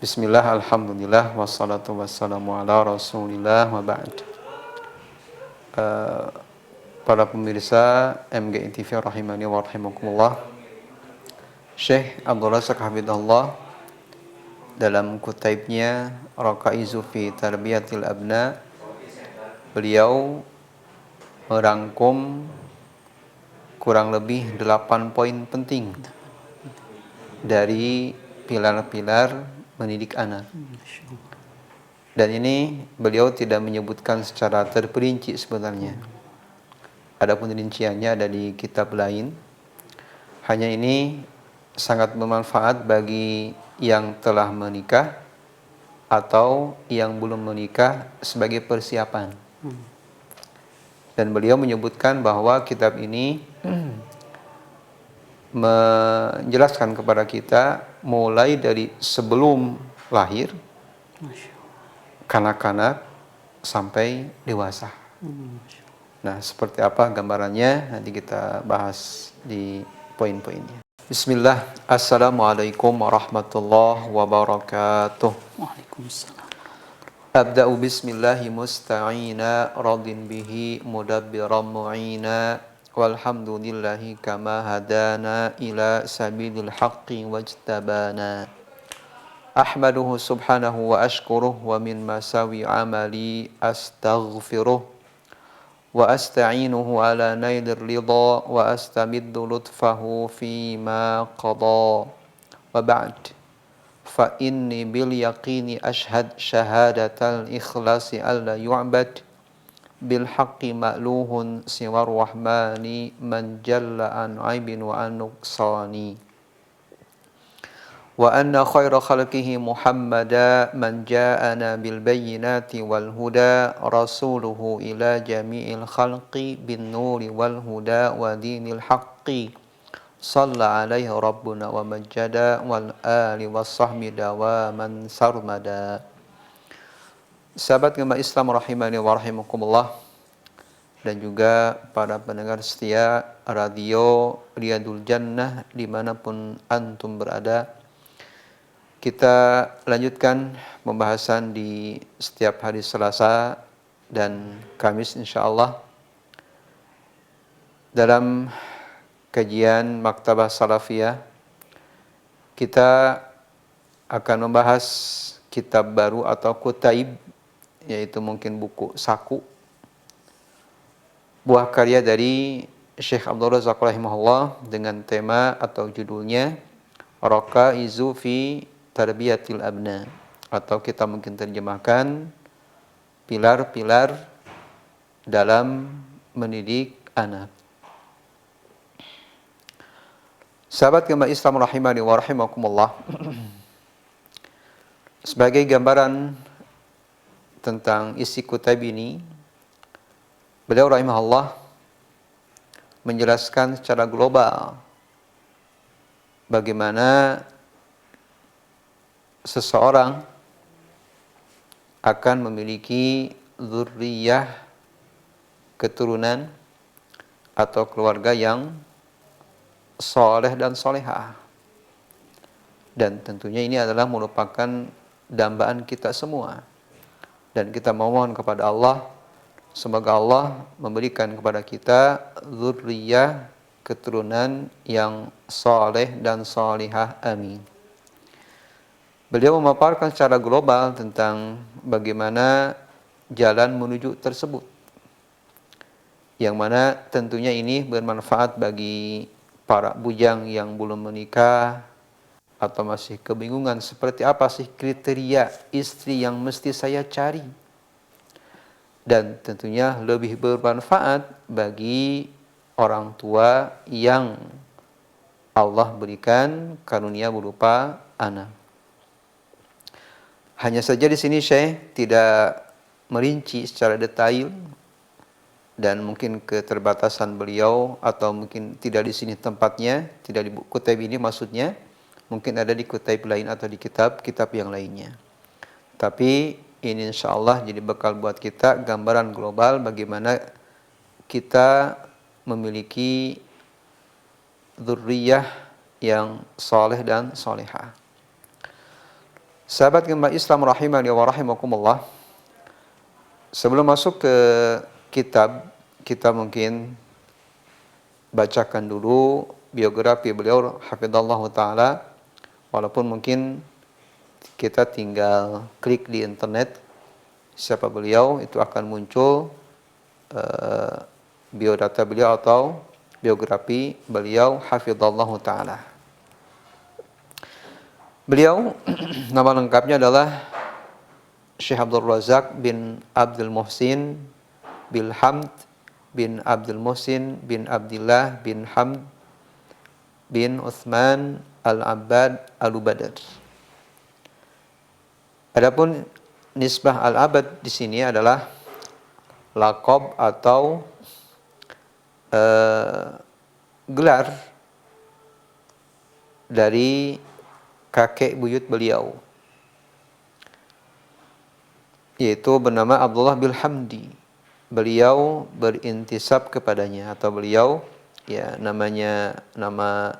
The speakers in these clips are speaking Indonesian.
Bismillah, alhamdulillah, wassalatu wassalamu ala rasulillah wa ba'd. Para pemirsa MGI TV rahimani wa rahimakumullah, Syekh Abdul Razak Hafidhahullah dalam kutaibnya Raqaizu fi Tarbiyatil Abna, beliau merangkum kurang lebih 8 poin penting dari pilar-pilar mendidik anak. Dan ini beliau tidak menyebutkan secara terperinci sebenarnya. Adapun rinciannya ada di kitab lain. Hanya ini sangat bermanfaat bagi yang telah menikah atau yang belum menikah sebagai persiapan. Dan beliau menyebutkan bahwa kitab ini menjelaskan kepada kita mulai dari sebelum lahir, kanak-kanak sampai dewasa. Nah, seperti apa gambarannya nanti kita bahas di poin-poinnya. Bismillah, assalamualaikum warahmatullahi wabarakatuh. Waalaikumsalam. Abda'u bismillahi musta'ina radin bihi mudabbiran mu'ina walhamdulillahi kama hadana ila sabilil haqqi wajtabana. Ahmaduhu subhanahu wa ashkuruh wa min masawi amali astaghfiruh wa asta'inuhu ala nailir ridha wa astamiddu lutfahu fima qada wa ba'd fa inni bil yaqini ashhad syahadatal ikhlasi alla yu'bad bil haqqi ma'luhun siwar rahmani man jalla an aibin wa an nuqsani wa anna khaira khalqihi muhammada man ja'ana bil bayyinati wal huda rasuluhu ila jami'il khalqi bin nuri wal huda wa dinil haqqi salla alaihi rabbuna wa majjada wal ali was sahbi dawaman sarmada. Sahabat Gema Islam rahimani wa rahimakumullah, dan juga para pendengar setia radio Riyadul Jannah dimanapun antum berada, kita lanjutkan pembahasan di setiap hari Selasa dan Kamis insyaallah dalam kajian Maktabah Salafiyah. Kita akan membahas kitab baru atau kutaib, yaitu mungkin buku saku, buah karya dari Syekh Abdul Razak rahimahullah dengan tema atau judulnya Raqaizu fi Tarbiyatil Abna, atau kita mungkin terjemahkan pilar-pilar dalam mendidik anak. Sahabat Gema Islam rahimani wa rahimakumullah, sebagai gambaran tentang isi kitab ini, beliau rahimahullah menjelaskan secara global bagaimana seseorang akan memiliki dzurriyyah, keturunan atau keluarga yang soleh dan solehah. Dan tentunya ini adalah merupakan dambaan kita semua. Dan kita memohon kepada Allah, semoga Allah memberikan kepada kita dzurriyyah, keturunan yang soleh dan solehah. Amin. Beliau memaparkan secara global tentang bagaimana jalan menuju tersebut, yang mana tentunya ini bermanfaat bagi para bujang yang belum menikah atau masih kebingungan seperti apa sih kriteria istri yang mesti saya cari. Dan tentunya lebih bermanfaat bagi orang tua yang Allah berikan karunia berupa anak. Hanya saja di sini Syekh tidak merinci secara detail, dan mungkin keterbatasan beliau atau mungkin tidak di sini tempatnya, tidak di kutaib ini maksudnya, mungkin ada di kutaib lain atau di kitab-kitab yang lainnya. Tapi ini insyaallah jadi bekal buat kita gambaran global bagaimana kita memiliki dzurriyyah yang soleh dan solehah. Sahabat gemba Islam rahimani wa rahimakumullah. Sebelum masuk ke kitab, kita mungkin bacakan dulu biografi beliau hafizallahu taala, walaupun mungkin kita tinggal klik di internet siapa beliau, itu akan muncul biodata beliau atau biografi beliau hafizallahu taala. Beliau nama lengkapnya adalah Syekh Abdul Razak bin Abdul Muhsin bin Hamd bin Abdul Muhsin bin Abdullah bin Hamd bin Utsman Al-Abbad Al-Ubadar. Adapun nisbah Al-Abad di sini adalah laqab atau gelar dari kakek buyut beliau, yaitu bernama Abdullah bin Hamdi. Beliau berintisab kepadanya, atau beliau ya namanya nama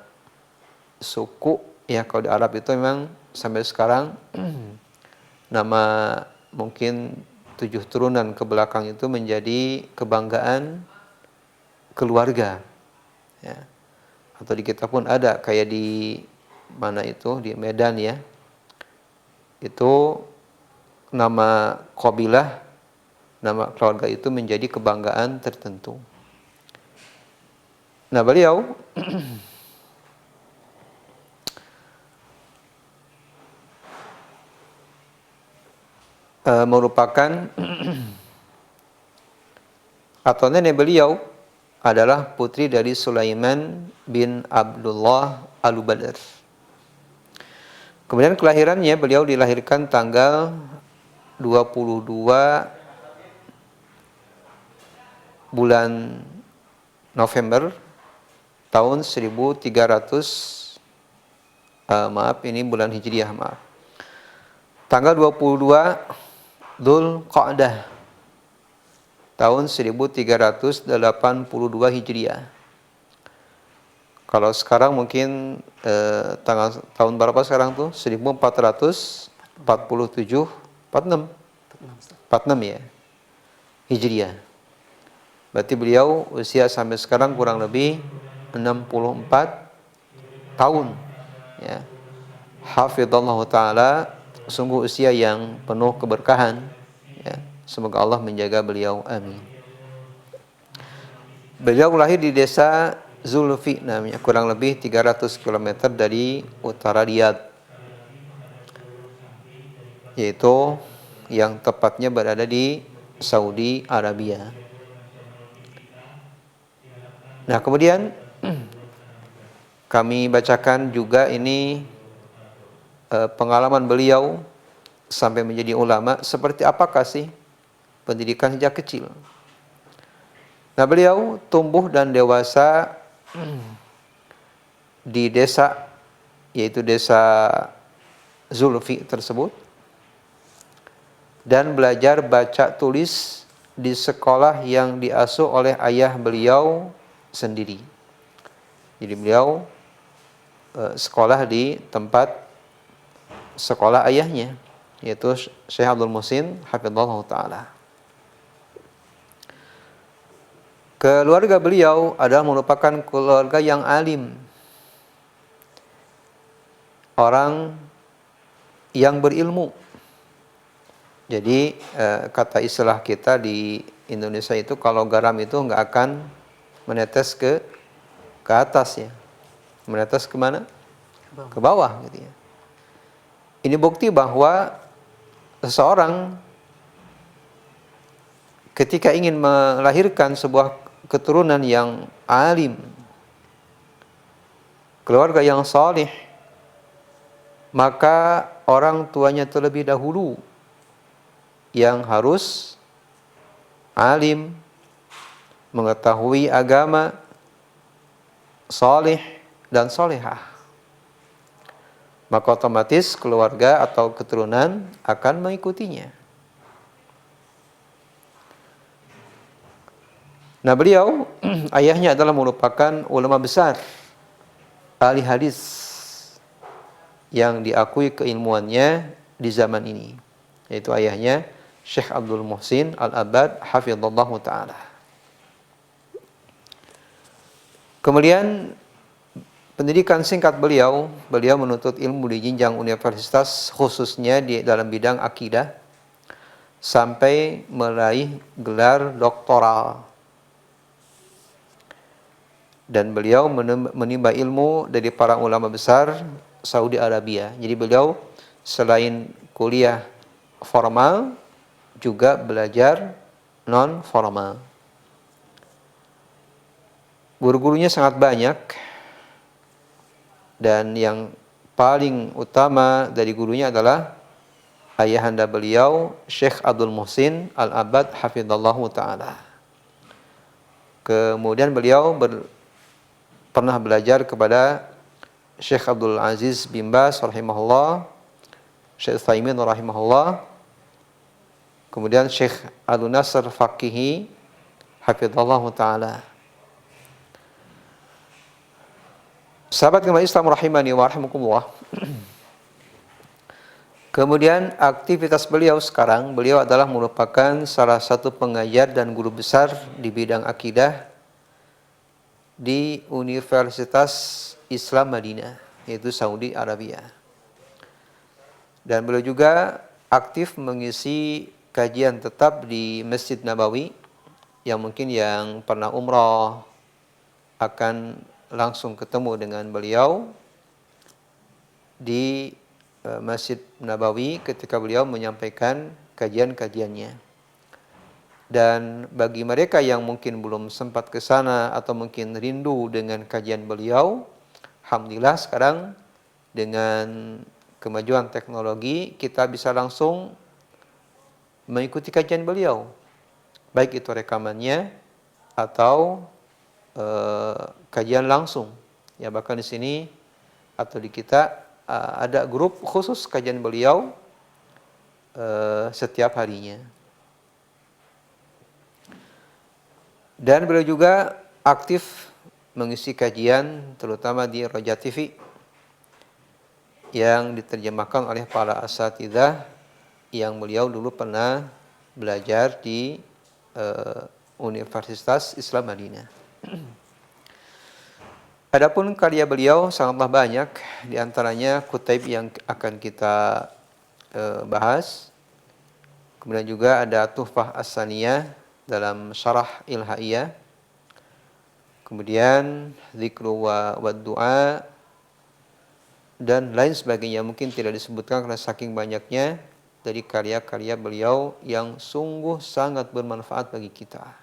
suku ya, kalau di Arab itu memang sampai sekarang nama mungkin 7 turunan ke belakang itu menjadi kebanggaan keluarga ya. Atau di kita pun ada, kayak di mana itu, di Medan ya, itu nama qabilah, nama keluarga itu menjadi kebanggaan tertentu. Nah, beliau merupakan atau nenek beliau adalah putri dari Sulaiman bin Abdullah Al-Ubadar. Kemudian kelahirannya, beliau dilahirkan tanggal 22 bulan November tahun 1300 ini bulan Hijriah, maaf. Tanggal 22 Dzul Qa'dah tahun 1382 Hijriah. Kalau sekarang mungkin tahun berapa sekarang tuh? 1447 46 ya Hijriah. Berarti beliau usia sampai sekarang kurang lebih 64 tahun ya. Hafizallahu taala, sungguh usia yang penuh keberkahan ya. Semoga Allah menjaga beliau, amin. Beliau lahir di desa Zulfi namanya, kurang lebih 300 km dari utara Riyadh, yaitu yang tepatnya berada di Saudi Arabia. Nah, kemudian kami bacakan juga ini pengalaman beliau sampai menjadi ulama. Seperti apakah sih pendidikan sejak kecil? Nah, beliau tumbuh dan dewasa di desa, yaitu desa Zulfi tersebut, dan belajar baca tulis di sekolah yang diasuh oleh ayah beliau sendiri. Jadi beliau sekolah di tempat sekolah ayahnya, yaitu Syekh Abdul Muhsin hafizallahu taala. Keluarga beliau adalah merupakan keluarga yang alim, orang yang berilmu. Jadi kata istilah kita di Indonesia itu, kalau garam itu nggak akan menetes ke atas ya, menetes kemana? Ke bawah gitu ya. Ini bukti bahwa seseorang ketika ingin melahirkan sebuah keturunan yang alim, keluarga yang salih, maka orang tuanya terlebih dahulu yang harus alim, mengetahui agama, salih dan salihah. Maka otomatis keluarga atau keturunan akan mengikutinya. Nah, beliau ayahnya adalah merupakan ulama besar, ahli hadis yang diakui keilmuannya di zaman ini, yaitu ayahnya Syekh Abdul Muhsin Al-Abbad hafizallahu taala. Kemudian pendidikan singkat beliau menuntut ilmu di jenjang universitas khususnya di dalam bidang akidah sampai meraih gelar doktoral. Dan beliau menimba ilmu dari para ulama besar Saudi Arabia. Jadi beliau selain kuliah formal juga belajar non formal. Guru-gurunya sangat banyak, dan yang paling utama dari gurunya adalah ayahanda beliau Syekh Abdul Muhsin Al-Abbad hafizallahu taala. Kemudian beliau pernah belajar kepada Syekh Abdul Aziz bin Baz rahimahullah, Syekh Utsaimin rahimahullah, kemudian Syekh Abdul Nasr Faqihi hafizallahu taala. Sahabat kemarin Islam rahimani wa rahimakumullah. Kemudian aktivitas beliau sekarang, beliau adalah merupakan salah satu pengajar dan guru besar di bidang akidah di Universitas Islam Madinah, yaitu Saudi Arabia. Dan beliau juga aktif mengisi kajian tetap di Masjid Nabawi, yang mungkin yang pernah umrah akan langsung ketemu dengan beliau di Masjid Nabawi ketika beliau menyampaikan kajian-kajiannya. Dan bagi mereka yang mungkin belum sempat ke sana atau mungkin rindu dengan kajian beliau, alhamdulillah sekarang dengan kemajuan teknologi kita bisa langsung mengikuti kajian beliau, baik itu rekamannya atau kajian langsung. Ya, bahkan di sini atau di kita ada grup khusus kajian beliau setiap harinya. Dan beliau juga aktif mengisi kajian terutama di Roja TV yang diterjemahkan oleh para asatidzah yang beliau dulu pernah belajar di Universitas Islam Madinah. Adapun karya beliau sangatlah banyak, di antaranya kutaib yang akan kita bahas. Kemudian juga ada Tuhfah As-Saniyah dalam Syarah Ilhaiyah. Kemudian Zikru wa Du'a dan lain sebagainya, mungkin tidak disebutkan karena saking banyaknya dari karya-karya beliau yang sungguh sangat bermanfaat bagi kita.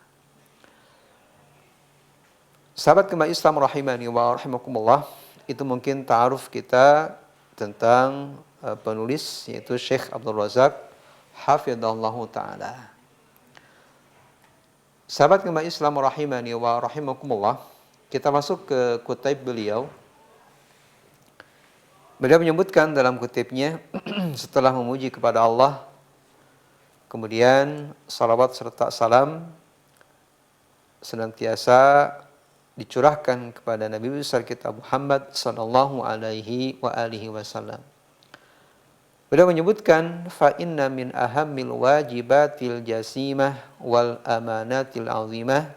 Sahabat kemarin Islam rahimani wa rahimakumullah, itu mungkin ta'aruf kita tentang penulis, yaitu Syekh Abdul Razak hafizallahu taala. Sahabat kemarin Islam rahimani wa rahimakumullah, kita masuk ke kutaib beliau. Beliau menyebutkan dalam kutibnya setelah memuji kepada Allah, kemudian salawat serta salam senantiasa dicurahkan kepada Nabi besar kita Muhammad sallallahu alaihi wasallam. Beliau menyebutkan fa inna min ahammil wajibatil jasimah wal amanatil azimah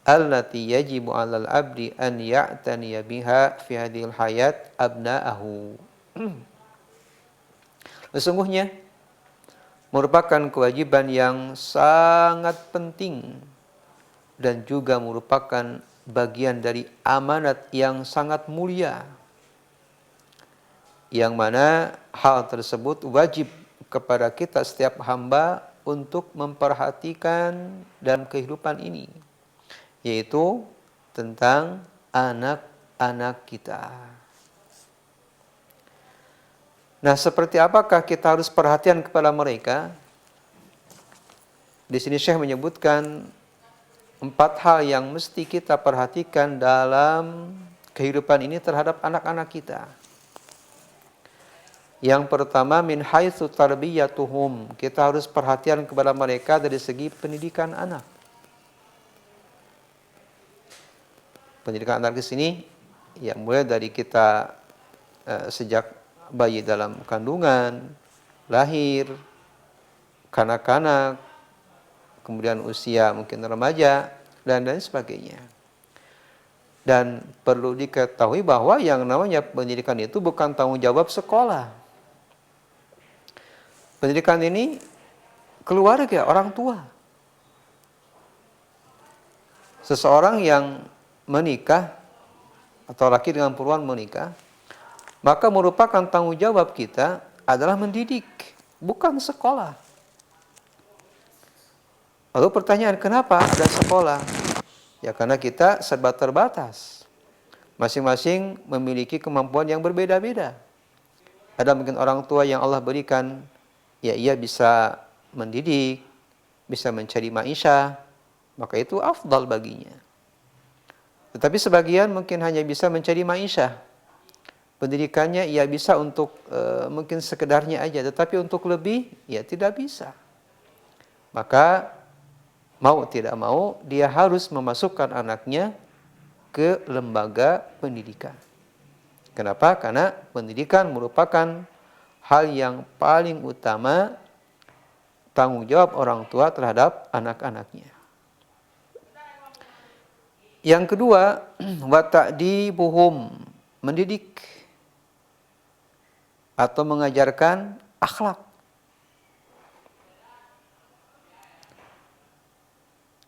allati yajibu 'alal abdi an ya'taniya biha fi hadhil hayat abna'ahu. Sesungguhnya merupakan kewajiban yang sangat penting dan juga merupakan bagian dari amanat yang sangat mulia, yang mana hal tersebut wajib kepada kita setiap hamba untuk memperhatikan dalam kehidupan ini, yaitu tentang anak-anak kita. Nah, seperti apakah kita harus perhatian kepada mereka? Di sini Syekh menyebutkan 4 hal yang mesti kita perhatikan dalam kehidupan ini terhadap anak-anak kita. Yang pertama, min haitsu tarbiyatuhum, kita harus perhatian kepada mereka dari segi pendidikan anak. Pendidikan anak di sini ya mulai dari kita sejak bayi dalam kandungan, lahir, kanak-kanak, kemudian usia mungkin remaja, dan lain sebagainya. Dan perlu diketahui bahwa yang namanya pendidikan itu bukan tanggung jawab sekolah. Pendidikan ini keluarga, orang tua. Seseorang yang menikah, atau laki dengan perempuan menikah, maka merupakan tanggung jawab kita adalah mendidik, bukan sekolah. Lalu pertanyaan, kenapa ada sekolah? Ya karena kita serba terbatas. Masing-masing memiliki kemampuan yang berbeda-beda. Ada mungkin orang tua yang Allah berikan, ya ia bisa mendidik, bisa mencari maisha, maka itu afdal baginya. Tetapi sebagian mungkin hanya bisa mencari maisha. Pendidikannya ia bisa untuk mungkin sekedarnya aja, tetapi untuk lebih, ya tidak bisa. Maka mau tidak mau, dia harus memasukkan anaknya ke lembaga pendidikan. Kenapa? Karena pendidikan merupakan hal yang paling utama tanggung jawab orang tua terhadap anak-anaknya. Yang kedua, wa ta'dibuhum, mendidik atau mengajarkan akhlak.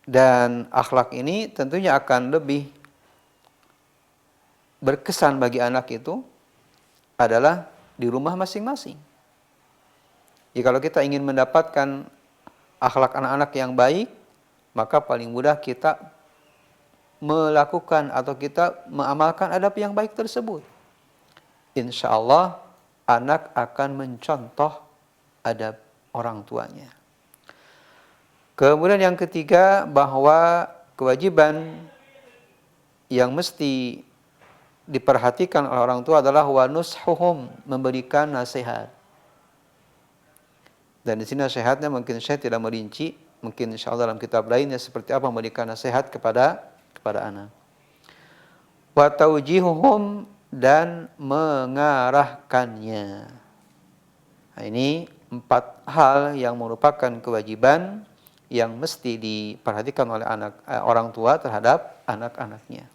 Dan akhlak ini tentunya akan lebih berkesan bagi anak itu adalah di rumah masing-masing. Jadi kalau kita ingin mendapatkan akhlak anak-anak yang baik, maka paling mudah kita melakukan atau kita mengamalkan adab yang baik tersebut. Insya Allah anak akan mencontoh adab orang tuanya. Kemudian yang ketiga, bahwa kewajiban yang mesti diperhatikan oleh orang tua adalah wa nushuhum, memberikan nasihat. Dan di sini nasihatnya mungkin saya tidak merinci, mungkin insya Allah dalam kitab lainnya seperti apa memberikan nasihat kepada anak. Wa taujihuhum, dan mengarahkannya. Nah, ini 4 hal yang merupakan kewajiban yang mesti diperhatikan oleh orang tua terhadap anak-anaknya.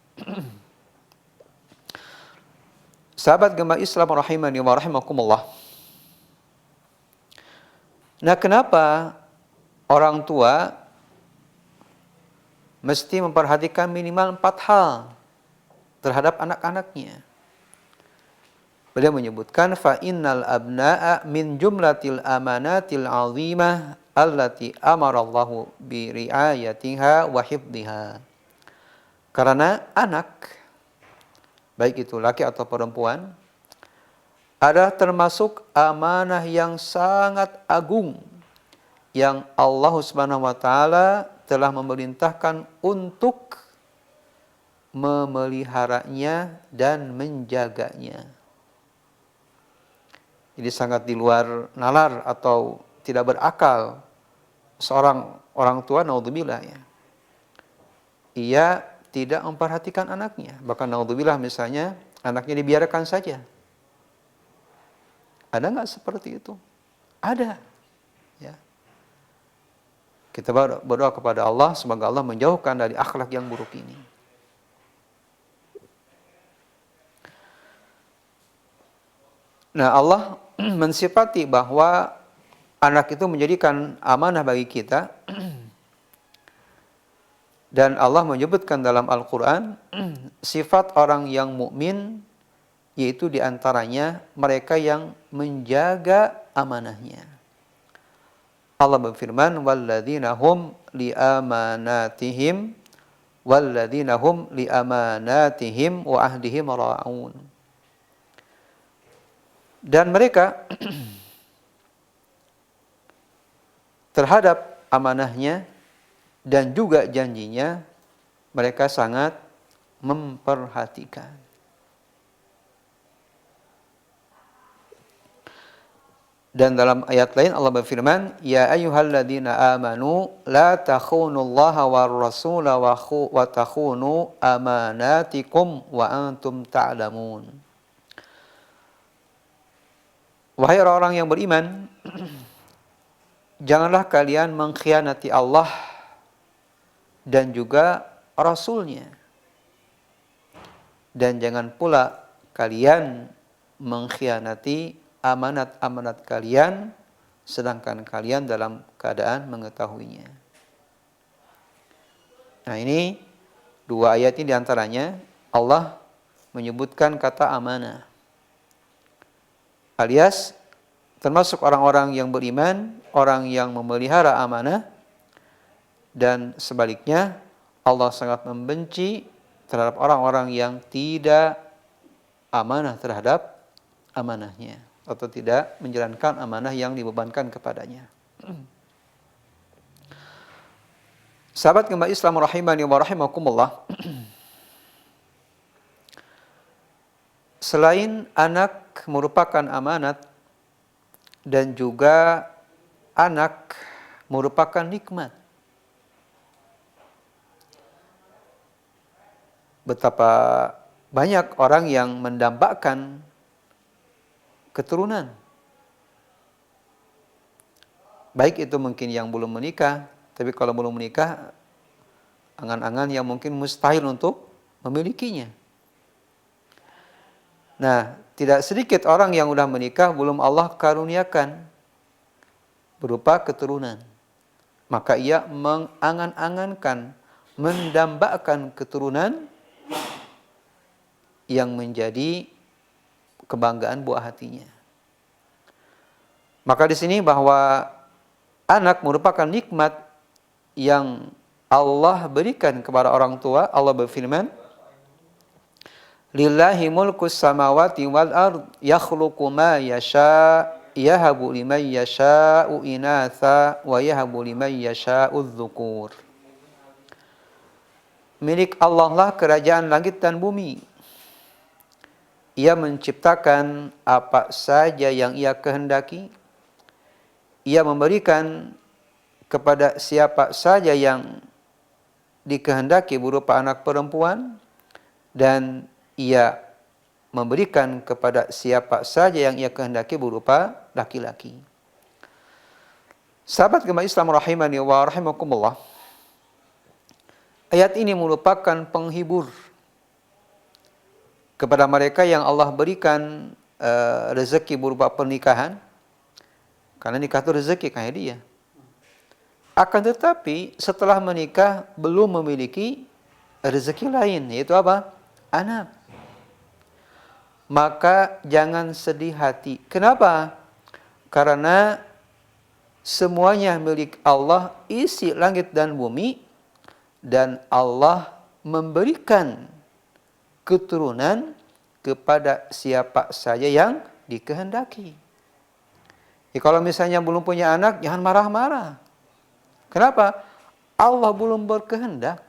Sahabat gemar Islam rahimani wa rahimakumullah. Nah, kenapa orang tua mesti memperhatikan minimal 4 hal terhadap anak-anaknya? Beliau menyebutkan, fa innal abna'a min jumlatil amanatil 'azimah allati amarallahu bi riayatiha wa hifdhiha. Karena anak, baik itu laki atau perempuan, adalah termasuk amanah yang sangat agung yang Allah Subhanahu wa taala telah memerintahkan untuk memeliharanya dan menjaganya. Jadi sangat di luar nalar atau tidak berakal seorang orang tua, naudzubillah ya. Ia tidak memperhatikan anaknya. Bahkan naudzubillah misalnya anaknya dibiarkan saja. Ada nggak seperti itu? Ada. Ya. Kita berdoa kepada Allah semoga Allah menjauhkan dari akhlak yang buruk ini. Nah, Allah mensifati bahwa anak itu menjadikan amanah bagi kita. Dan Allah menyebutkan dalam Al-Quran sifat orang yang mukmin, yaitu diantaranya mereka yang menjaga amanahnya. Allah berfirman, walladzina hum liamanatihim wa ahdihim ra'un. Dan mereka terhadap amanahnya dan juga janjinya mereka sangat memperhatikan. Dan dalam ayat lain Allah berfirman, ya ayyuhalladzina amanu la takhunullaha war rasula wa takhunu amanatikum wa antum ta'lamun. Wahai orang-orang yang beriman, janganlah kalian mengkhianati Allah dan juga Rasul-Nya. Dan jangan pula kalian mengkhianati amanat-amanat kalian sedangkan kalian dalam keadaan mengetahuinya. Nah, ini dua ayat ini diantaranya Allah menyebutkan kata amanah. Alias termasuk orang-orang yang beriman, orang yang memelihara amanah, dan sebaliknya Allah sangat membenci terhadap orang-orang yang tidak amanah terhadap amanahnya atau tidak menjalankan amanah yang dibebankan kepadanya. Sahabat gemba Islam rahimani wa rahimakumullah. Selain anak merupakan amanat dan juga anak merupakan nikmat. Betapa banyak orang yang mendambakan keturunan. Baik itu mungkin yang belum menikah, tapi kalau belum menikah, angan-angan yang mungkin mustahil untuk memilikinya. Nah, tidak sedikit orang yang sudah menikah belum Allah karuniakan berupa keturunan. Maka ia mengangan-angankan, mendambakan keturunan yang menjadi kebanggaan buah hatinya. Maka di sini bahwa anak merupakan nikmat yang Allah berikan kepada orang tua. Allah berfirman, Lillahi mulkus samawati wal ard yakhluqu ma yasha yahabu liman yasha'u inatha wa yahabu liman yasha'u dzukur. Milik Allah lah kerajaan langit dan bumi. Ia menciptakan apa saja yang ia kehendaki. Ia memberikan kepada siapa saja yang dikehendaki berupa anak perempuan, dan ia memberikan kepada siapa saja yang ia kehendaki berupa laki-laki. Sahabat gemba Islam rahimani wa rahimakumullah, ayat ini merupakan penghibur kepada mereka yang Allah berikan rezeki berupa pernikahan. Karena nikah itu rezeki kayak dia. Akan tetapi setelah menikah belum memiliki rezeki lain, yaitu apa? Anak. Maka jangan sedih hati. Kenapa? Karena semuanya milik Allah, isi langit dan bumi, dan Allah memberikan keturunan kepada siapa saja yang dikehendaki. Kalau misalnya belum punya anak, jangan marah-marah. Kenapa? Allah belum berkehendak.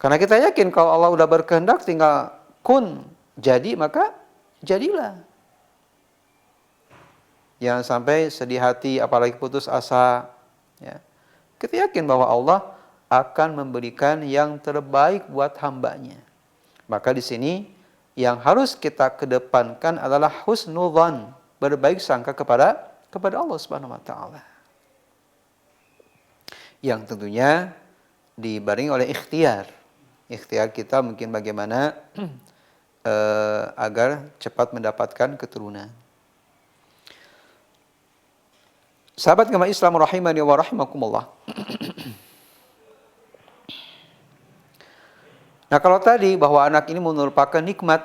Karena kita yakin kalau Allah sudah berkehendak, tinggal kun, jadi, maka jadilah. Jangan sampai sedih hati, apalagi putus asa. Ya. Kita yakin bahwa Allah akan memberikan yang terbaik buat hambanya. Maka di sini yang harus kita kedepankan adalah husnudzan, berbaik sangka kepada Allah Subhanahu wa taala. Yang tentunya dibarengi oleh ikhtiar. Ikhtiar kita mungkin bagaimana agar cepat mendapatkan keturunan. Sahabat gemba Islam rahimani wa rahimakumullah. Nah, kalau tadi bahwa anak ini merupakan nikmat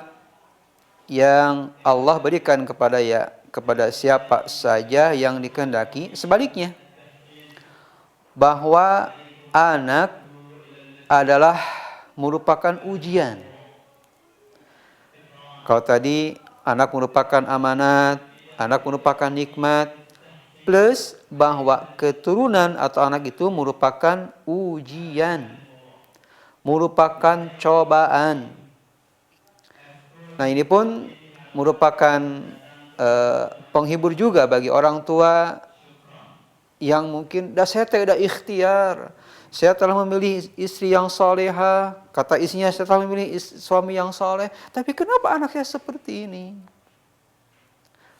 yang Allah berikan kepada siapa saja yang dikehendaki, sebaliknya bahwa anak adalah merupakan ujian. Kalau tadi anak merupakan amanat, anak merupakan nikmat, plus bahwa keturunan atau anak itu merupakan ujian, merupakan cobaan. Nah, ini pun merupakan penghibur juga bagi orang tua yang mungkin dah saya tidak ikhtiar, saya telah memilih istri yang soleha, kata istrinya saya telah memilih suami yang soleh, tapi kenapa anak saya seperti ini?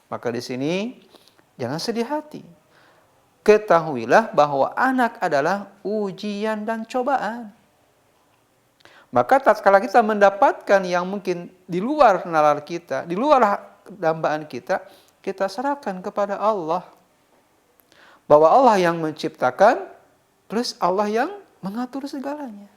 Maka di sini jangan sedih hati. Ketahuilah bahwa anak adalah ujian dan cobaan. Maka tatkala kita mendapatkan yang mungkin di luar nalar kita, di luar dambaan kita, kita serahkan kepada Allah. Bahwa Allah yang menciptakan, plus Allah yang mengatur segalanya.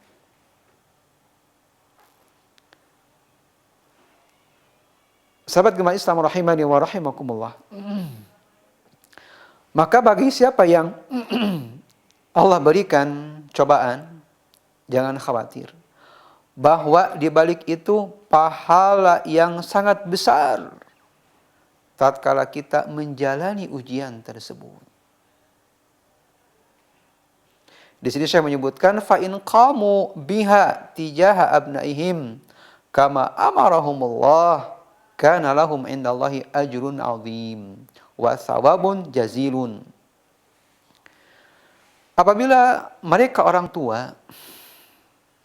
Sahabat gemah Islam rahimani wa rahimakumullah. Maka bagi siapa yang Allah berikan cobaan, jangan khawatir. Bahwa di balik itu pahala yang sangat besar tatkala kita menjalani ujian tersebut. Di sini saya menyebutkan fa in qamu biha tijaha abnaihim kama amarahumullah kana lahum indallahi ajrun azim wa thawabun jazilun. Apabila mereka orang tua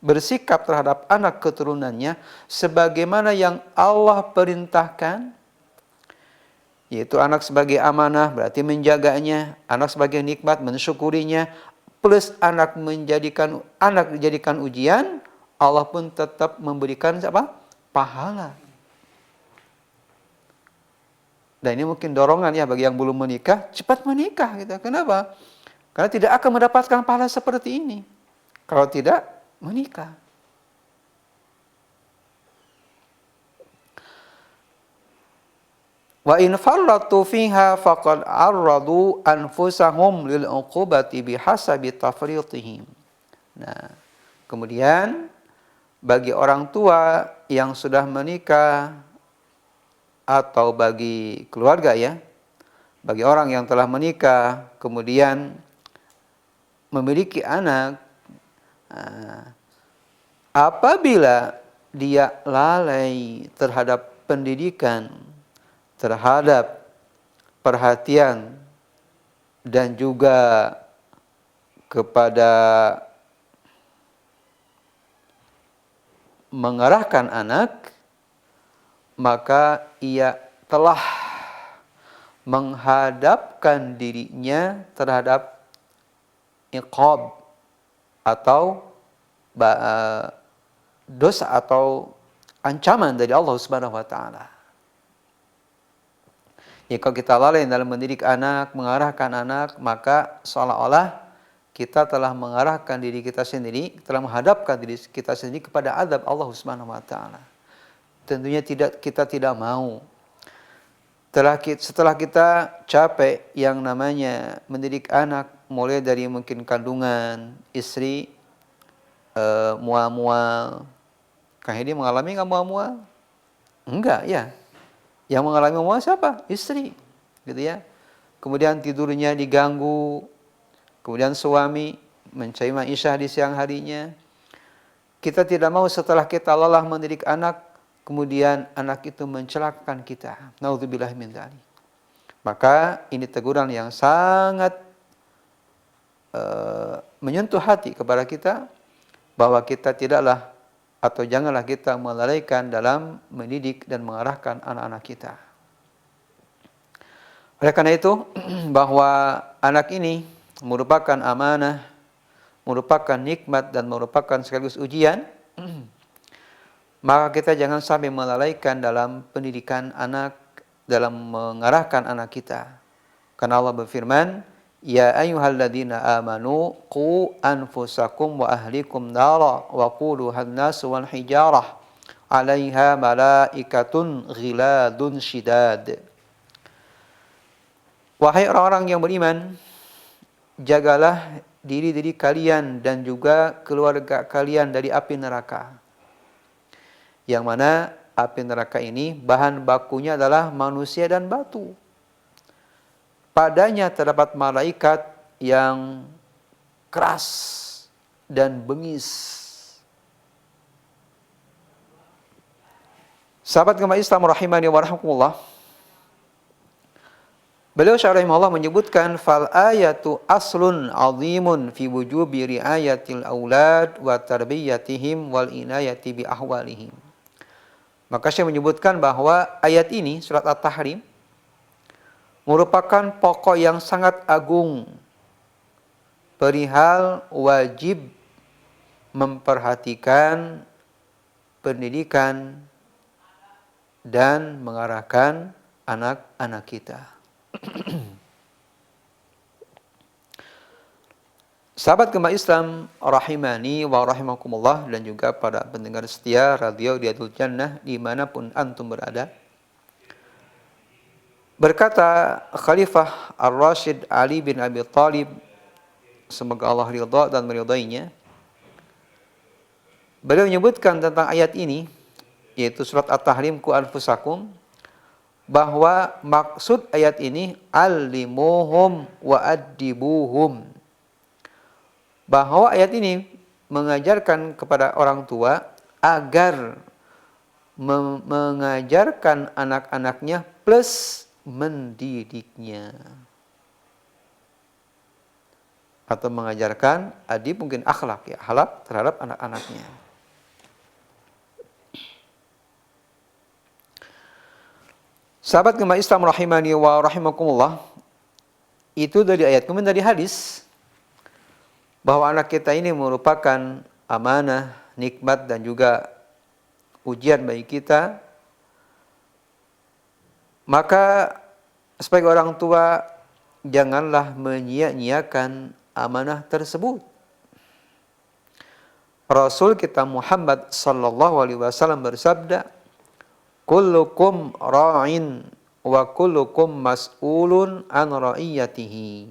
bersikap terhadap anak keturunannya sebagaimana yang Allah perintahkan, yaitu anak sebagai amanah berarti menjaganya, anak sebagai nikmat mensyukurinya, plus anak dijadikan ujian, Allah pun tetap memberikan apa? Pahala. Dan ini mungkin dorongan ya bagi yang belum menikah, cepat menikah gitu. Kenapa? Karena tidak akan mendapatkan pahala seperti ini kalau tidak menikah. Wa in farratu fiha faqad arradu anfusahum lil uqubati bihasabi tafritihim. Nah, kemudian bagi orang tua yang sudah menikah atau bagi keluarga ya, bagi orang yang telah menikah kemudian memiliki anak, apabila dia lalai terhadap pendidikan, terhadap perhatian dan juga kepada mengarahkan anak, maka ia telah menghadapkan dirinya terhadap iqab atau dosa atau ancaman dari Allah Subhanahu wa taala. Ya, kalau kita lalai dalam mendidik anak, mengarahkan anak, maka seolah-olah kita telah mengarahkan diri kita sendiri, telah menghadapkan diri kita sendiri kepada azab Allah Subhanahu wa taala. Tentunya kita tidak mau. Setelah kita capek yang namanya mendidik anak, mulai dari mungkin kandungan, istri, mual-mual. Kang Hedi mengalami nggak mual-mual? Enggak ya. Yang mengalami mual siapa? Istri, gitu ya. Kemudian tidurnya diganggu. Kemudian suami mencari ma'isyah di siang harinya. Kita tidak mau setelah kita lelah mendidik anak, kemudian anak itu mencelakakan kita. Naudzubillah min dzalik. Maka ini teguran yang sangat menyentuh hati kepada kita, bahwa kita tidaklah atau janganlah kita melalaikan dalam mendidik dan mengarahkan anak-anak kita. Oleh karena itu, bahwa anak ini merupakan amanah, merupakan nikmat dan merupakan sekaligus ujian, maka kita jangan sampai melalaikan dalam pendidikan anak, dalam mengarahkan anak kita. Karena Allah berfirman, ya ayyuhalladzina amanu qu anfusakum wa ahlikum nara wa quduhan nas wal hijarah 'alaiha malaikatun ghiladun syidad. Wahai orang-orang yang beriman, jagalah diri-diri kalian dan juga keluarga kalian dari api neraka. Yang mana api neraka ini bahan bakunya adalah manusia dan batu. Padanya terdapat malaikat yang keras dan bengis. Sahabat gemah Islam rahimani wa rahimakumullah, Beliau rahimahullah menyebutkan fal ayatu aslun azimun fi wujubi riayatil aulad wa tarbiyatihim wal inayati bi ahwalihim. Maka saya menyebutkan bahwa ayat ini surat At-Tahrim merupakan pokok yang sangat agung perihal wajib memperhatikan pendidikan dan mengarahkan anak-anak kita. Sahabat Gema Islam rahimani wa rahimakumullah, dan juga para pendengar setia radio Riyadul Jannah dimanapun antum berada. Berkata Khalifah Ar-Rasyid Ali bin Abi Thalib, semoga Allah ridha dan meridainya, beliau menyebutkan tentang ayat ini, yaitu surat At-Tahrim ku anfusakum, bahwa maksud ayat ini allimuhum wa addibuhum, bahwa ayat ini mengajarkan kepada orang tua agar mengajarkan anak-anaknya plus mendidiknya, atau mengajarkan adib mungkin akhlak, ya, akhlak terhadap anak-anaknya. Sahabat Gema Islam rahimani wa rahimakumullah, itu dari ayat, kemudian dari hadis, bahwa anak kita ini merupakan amanah, nikmat, dan juga ujian bagi kita. Maka sebagai orang tua, janganlah menyia-nyiakan amanah tersebut. Rasul kita Muhammad sallallahu alaihi wasallam bersabda, kullukum ra'in wa kullukum mas'ulun an ra'iyatihi.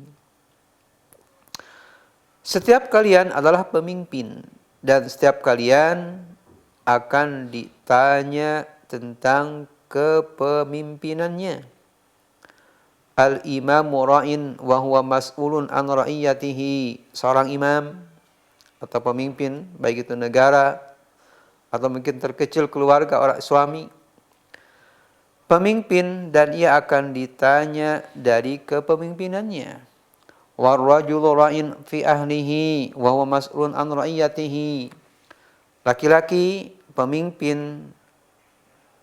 Setiap kalian adalah pemimpin dan setiap kalian akan ditanya tentang kepemimpinannya. Al-imamu ra'in wa huwa mas'ulun an ra'iyatihi. Seorang imam atau pemimpin, baik itu negara atau mungkin terkecil keluarga, orang suami, pemimpin, dan ia akan ditanya dari kepemimpinannya. Warrajulu ra'in fi ahlihi wa huwa mas'ulun an ra'iyatihi. Laki-laki pemimpin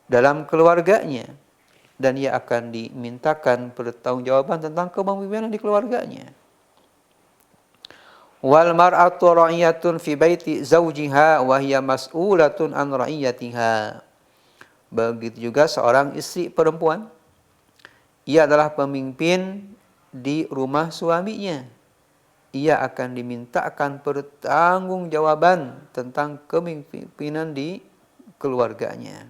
dalam keluarganya dan ia akan dimintakan pertanggungjawaban tentang kepemimpinan di keluarganya. Wal mar'atu ra'iyatun fi baiti zawjiha wa hiya mas'ulatun an ra'iyatiha. Begitu juga seorang istri perempuan, ia adalah pemimpin di rumah suaminya. Ia akan dimintakan pertanggungjawaban tentang kepemimpinan di keluarganya.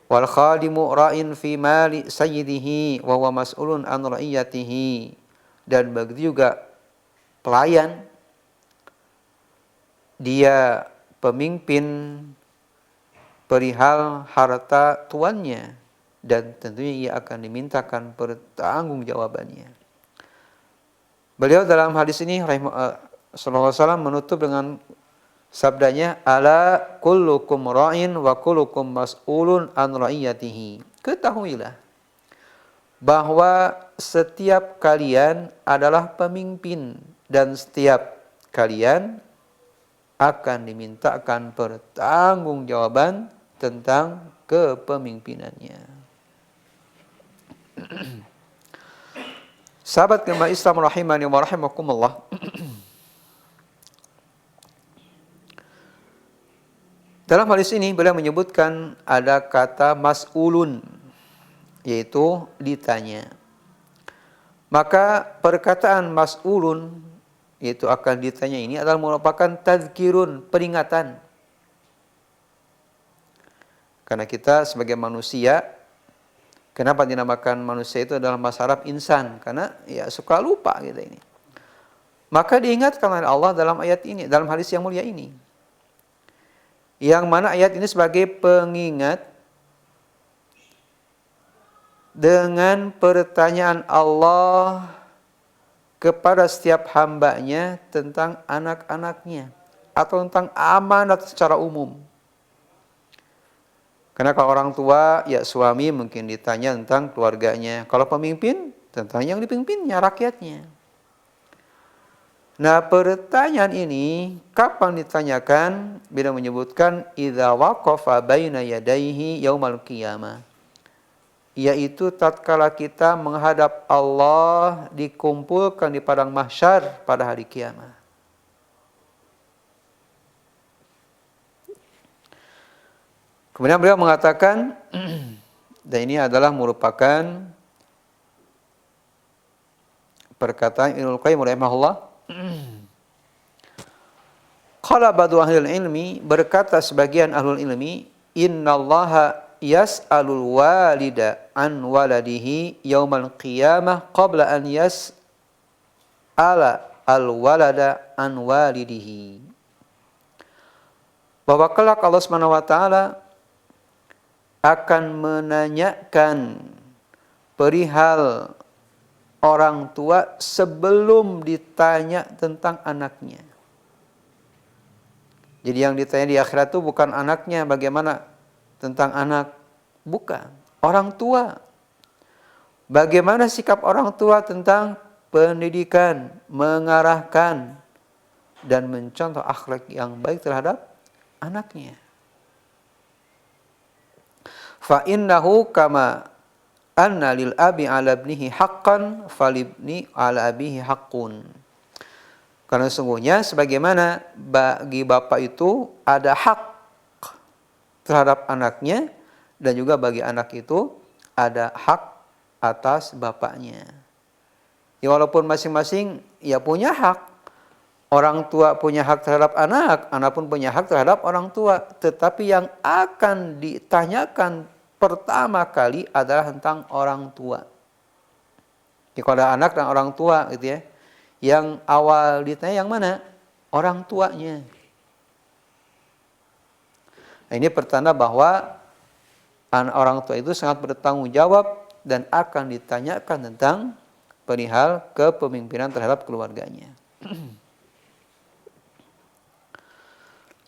Wal khadimu ra'in fi mali sayyidihi wa huwa mas'ulun an ra'iyatihi. Dan begitu juga pelayan, dia pemimpin perihal harta tuannya dan tentunya ia akan dimintakan pertanggungjawabannya. Beliau dalam hadis ini sallallahu alaihi wasallam menutup dengan sabdanya, ala kullukum ra'in wa kullukum mas'ulun an ra'iyatihi. Ketahuilah bahwa setiap kalian adalah pemimpin dan setiap kalian akan dimintakan pertanggungjawaban tentang kepemimpinannya. Sahabat Gema Islam rahimani wa rahimakumullah, dalam hadis ini beliau menyebutkan ada kata mas'ulun, yaitu ditanya. Maka perkataan mas'ulun, yaitu akan ditanya, ini adalah merupakan tazkirun, peringatan. Karena kita sebagai manusia, kenapa dinamakan manusia itu adalah bahasa Arab insan? Karena ya suka lupa kita ini. Maka diingatkan oleh Allah dalam ayat ini, dalam hadis yang mulia ini. Yang mana ayat ini sebagai pengingat dengan pertanyaan Allah kepada setiap hambanya tentang anak-anaknya atau tentang amanat secara umum. Karena kalau orang tua, ya suami mungkin ditanya tentang keluarganya. Kalau pemimpin, tentang yang dipimpinnya, rakyatnya. Nah, pertanyaan ini kapan ditanyakan? Bila menyebutkan idza waqafa baina yadayhi yaumal qiyamah, yaitu tatkala kita menghadap Allah, dikumpulkan di padang mahsyar pada hari kiamat. Kemudian beliau mengatakan, dan ini adalah merupakan perkataan Ibnu Qayyim rahimahullah. Qala ba'du ahlul ilmi, berkata sebagian ahlul ilmi, innallaha yas'alul walida an waladihi yaumal qiyamah qabla an yas'ala al walada an walidihi. Bahwa kelak Allah Subhanahu wa taala akan menanyakan perihal orang tua sebelum ditanya tentang anaknya. Jadi yang ditanya di akhirat itu bukan anaknya, bagaimana tentang anak, bukan. Orang tua. Bagaimana sikap orang tua tentang pendidikan, mengarahkan, dan mencontoh akhlak yang baik terhadap anaknya. Fa innahu kama anna lil abi ala ibnihi haqqan falibni ala abihi haqqun. Karena sungguhnya sebagaimana bagi bapak itu ada hak terhadap anaknya, dan juga bagi anak itu ada hak atas bapaknya. Ya, walaupun masing-masing ya punya hak. Orang tua punya hak terhadap anak, anak pun punya hak terhadap orang tua. Tetapi yang akan ditanyakan pertama kali adalah tentang orang tua. Jadi kalau ada anak dan orang tua gitu ya, yang awal ditanya yang mana? Orang tuanya. Nah, ini pertanda bahwa orang tua itu sangat bertanggung jawab dan akan ditanyakan tentang perihal kepemimpinan terhadap keluarganya.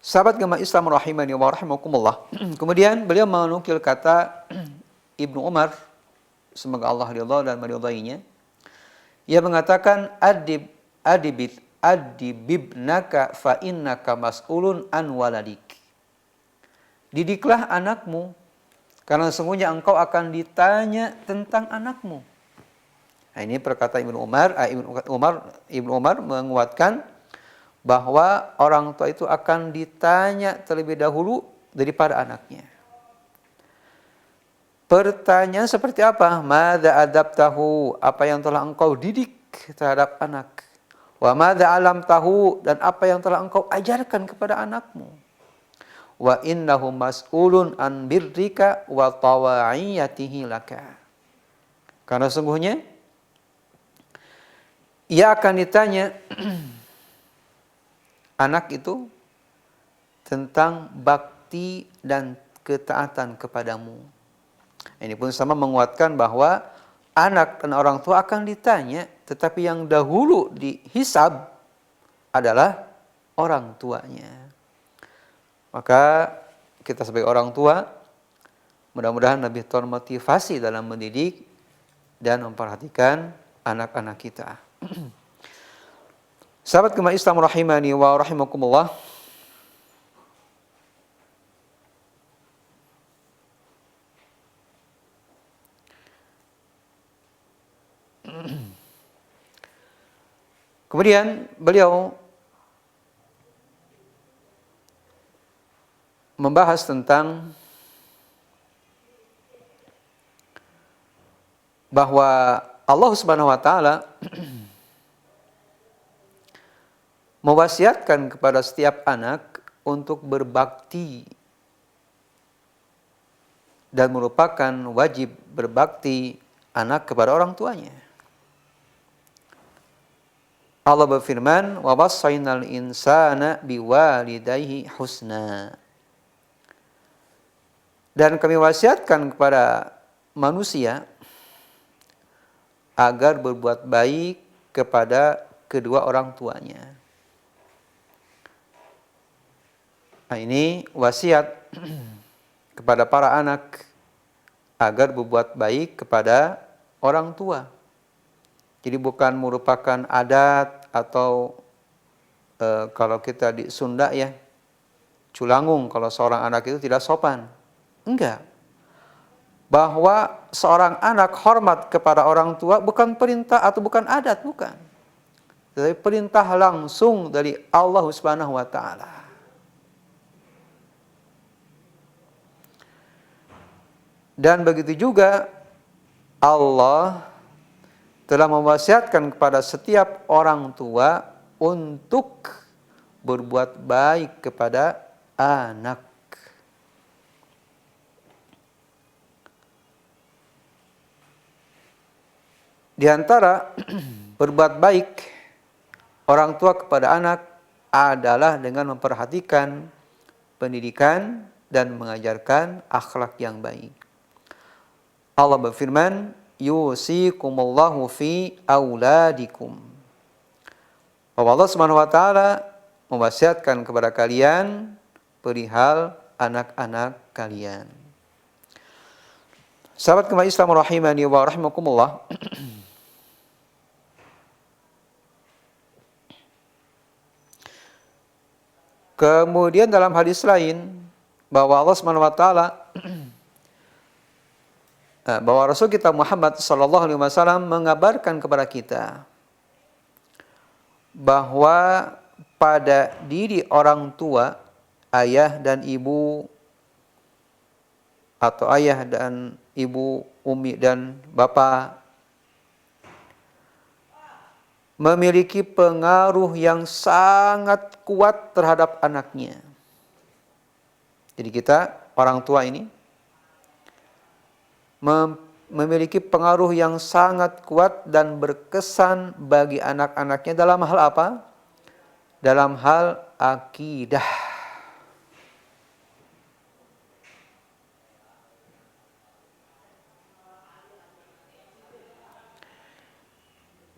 Sahabat Gemah Islam rahimani wa rahimakumullah. Kemudian beliau menukil kata Ibnu Umar, semoga Allah ridha dan meridainya. Ia mengatakan adibibnaka fa innaka mas'ulun an waladik. Didiklah anakmu karena sesungguhnya engkau akan ditanya tentang anakmu. Nah, ini perkataan Ibnu Umar menguatkan bahwa orang tua itu akan ditanya terlebih dahulu daripada anaknya. Pertanyaan seperti apa? Madza adabtahu, apa yang telah engkau didik terhadap anak. Wa madza alamtahu, dan apa yang telah engkau ajarkan kepada anakmu. Wa innahu mas'ulun an birrika wa tawa'iyatihi laka. Karena sungguhnya ia akan ditanya anak itu tentang bakti dan ketaatan kepadamu. Ini pun sama menguatkan bahwa anak dan orang tua akan ditanya, tetapi yang dahulu dihisab adalah orang tuanya. Maka kita sebagai orang tua mudah-mudahan lebih termotivasi dalam mendidik dan memperhatikan anak-anak kita. Sahabat Gemah Islam rahimani wa rahimakumullah. Kemudian beliau membahas tentang bahwa Allah Subhanahu wa taala mewasiatkan kepada setiap anak untuk berbakti dan merupakan wajib berbakti anak kepada orang tuanya. Allah berfirman, "Wa wassaynal insana biwalidayhi husna." Dan kami wasiatkan kepada manusia agar berbuat baik kepada kedua orang tuanya. Nah, ini wasiat kepada para anak agar berbuat baik kepada orang tua. Jadi bukan merupakan adat atau kalau kita di Sunda ya, culangung kalau seorang anak itu tidak sopan. Enggak. Bahwa seorang anak hormat kepada orang tua bukan perintah atau bukan adat, bukan. Tetapi perintah langsung dari Allah Subhanahu wa taala. Dan begitu juga Allah telah mewasiatkan kepada setiap orang tua untuk berbuat baik kepada anak. Di antara berbuat baik orang tua kepada anak adalah dengan memperhatikan pendidikan dan mengajarkan akhlak yang baik. Allah berfirman, yusikumullahu fi auladikum. Bahwa Allah Subhanahu wa taala mewasiatkan kepada kalian perihal anak-anak kalian. Sahabat kemah Islam rahimani wa rahimakumullah. Kemudian dalam hadis lain bahwa Allah Subhanahu wa taala bahwa Rasul kita Muhammad sallallahu alaihi wasallam mengabarkan kepada kita bahwa pada diri orang tua, ayah dan ibu atau ayah dan ibu, umi dan bapak memiliki pengaruh yang sangat kuat terhadap anaknya. Jadi kita, orang tua ini, memiliki pengaruh yang sangat kuat dan berkesan bagi anak-anaknya dalam hal apa? Dalam hal akidah.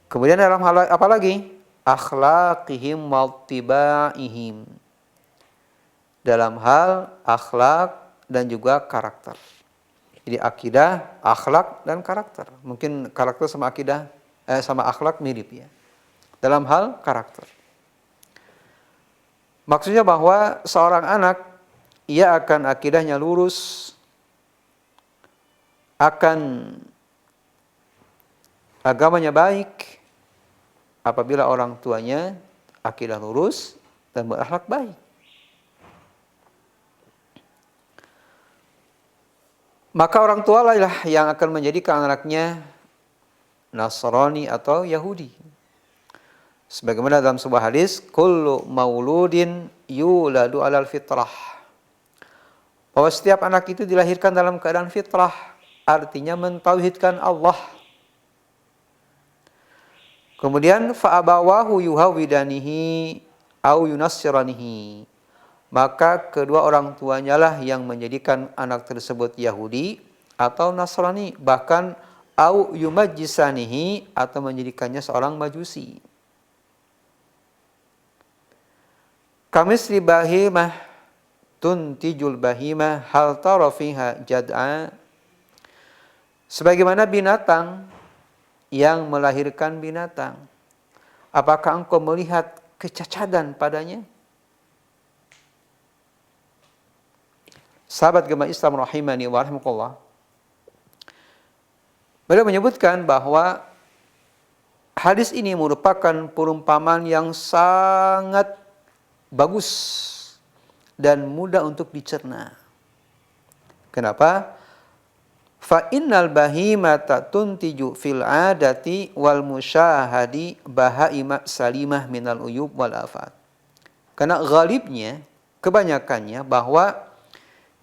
Kemudian dalam hal apa lagi? Akhlaqihim wa tibaihim. Dalam hal akhlak dan juga karakter. Jadi akidah, akhlak dan karakter. Mungkin karakter sama akidah sama akhlak mirip ya. Dalam hal karakter. Maksudnya bahwa seorang anak ia akan akidahnya lurus, akan agamanya baik apabila orang tuanya akidah lurus dan berakhlak baik. Maka orang tua lah yang akan menjadikan anaknya Nasrani atau Yahudi. Sebagaimana dalam sebuah hadis, kullu mauludin yuladu alal fitrah. Bahwa setiap anak itu dilahirkan dalam keadaan fitrah, artinya mentauhidkan Allah. Kemudian fa'abawahu yuhawidanihi au yunassiranihi. Maka kedua orang tuanya lah yang menjadikan anak tersebut Yahudi atau Nasrani, bahkan au yumajjisanihi atau menjadikannya seorang Majusi. Kamisli bahimah tuntijul bahimah hal tara fiha jad'a. Sebagaimana binatang yang melahirkan binatang, apakah engkau melihat kecacadan padanya? Sahabat gemah Islam rahimani wa rahimakumullah. Beliau menyebutkan bahwa hadis ini merupakan perumpamaan yang sangat bagus dan mudah untuk dicerna. Kenapa? Fa innal bahimata tuntiju fil adati wal musyahadi bahaima salimah minal uyub wal afat. Karena ghalibnya, kebanyakannya bahwa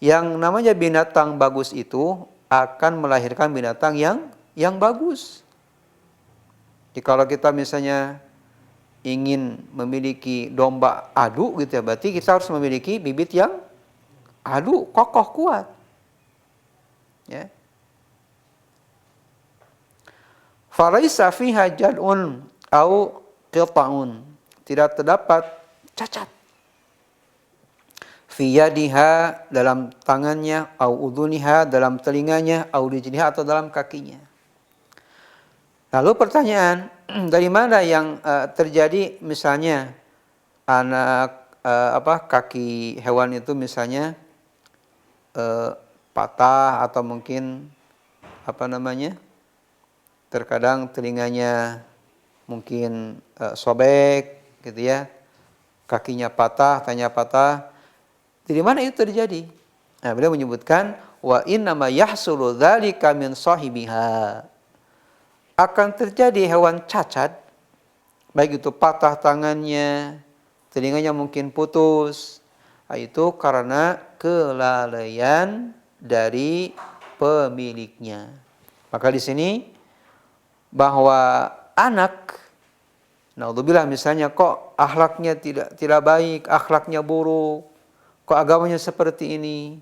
yang namanya binatang bagus itu akan melahirkan binatang yang bagus. Jadi kalau kita misalnya ingin memiliki domba adu gitu ya, berarti kita harus memiliki bibit yang adu, kokoh, kuat. Ya. Falaisa fiha jad'un au qita'un. Tidak terdapat cacat. Fi yadiha dalam tangannya, au udhuniha dalam telinganya, au rijliha atau dalam kakinya. Lalu pertanyaan, dari mana yang terjadi misalnya kaki hewan itu misalnya patah atau mungkin terkadang telinganya mungkin sobek gitu ya, kakinya patah, tangannya patah. Dari mana itu terjadi? Nah, beliau menyebutkan wa innama yahsulu dzalika min sahibiha. Akan terjadi hewan cacat, baik itu patah tangannya, telinganya mungkin putus, itu karena kelalaian dari pemiliknya. Maka di sini bahwa anak, naudzubillah misalnya kok akhlaknya tidak baik, akhlaknya buruk, kok agamanya seperti ini,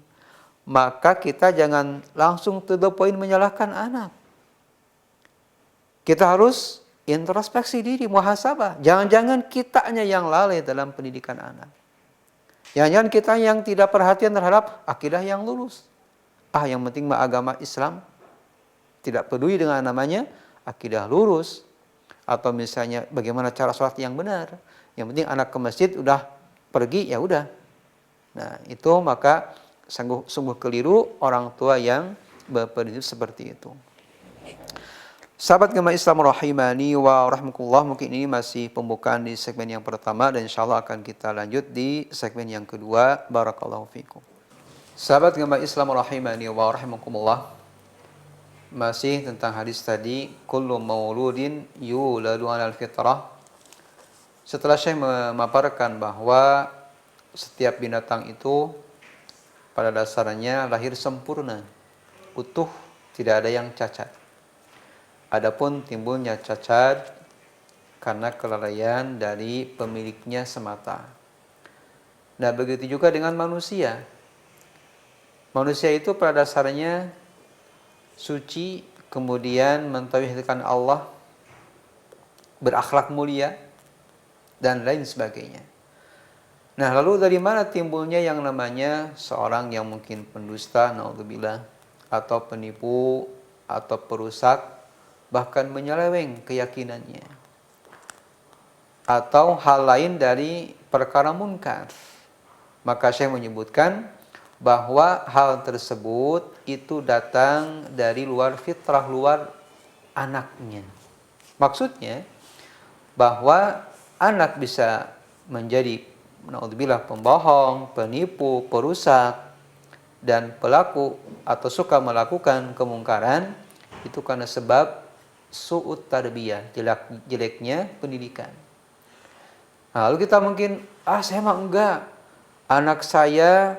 maka kita jangan langsung to the point menyalahkan anak. Kita harus introspeksi diri, muhasabah. Jangan-jangan kitanya yang lalai dalam pendidikan anak. Jangan-jangan kita yang tidak perhatian terhadap akidah yang lurus. Yang penting mah agama Islam. Tidak peduli dengan namanya akidah lurus. Atau misalnya bagaimana cara sholat yang benar. Yang penting anak ke masjid udah pergi, ya udah. Nah, itu maka sungguh keliru orang tua yang berprinsip seperti itu. Sahabat agama Islam rahimani wa rahmatullah, mungkin ini masih pembukaan di segmen yang pertama dan insyaallah akan kita lanjut di segmen yang kedua. Barakallahu fikum. Sahabat agama Islam rahimani wa rahmatullah, masih tentang hadis tadi, kullu mauludin yuladu 'alal fitrah. Setelah Syekh memaparkan bahwa setiap binatang itu pada dasarnya lahir sempurna, utuh, tidak ada yang cacat. Adapun timbulnya cacat karena kelalaian dari pemiliknya semata. Nah, begitu juga dengan manusia. Manusia itu pada dasarnya suci, kemudian mentauhidkan Allah, berakhlak mulia, dan lain sebagainya. Nah, lalu dari mana timbulnya yang namanya seorang yang mungkin pendusta, naudzubillah, atau penipu, atau perusak, bahkan menyeleweng keyakinannya, atau hal lain dari perkara munkar. Maka Syekh menyebutkan bahwa hal tersebut itu datang dari luar fitrah, luar anaknya. Maksudnya bahwa anak bisa menjadi naudzubillah pembohong, penipu, perusak, dan pelaku atau suka melakukan kemungkaran itu karena sebab su'ut tarbiyah, jeleknya pendidikan. Nah, lalu kita mungkin, saya mah enggak. Anak saya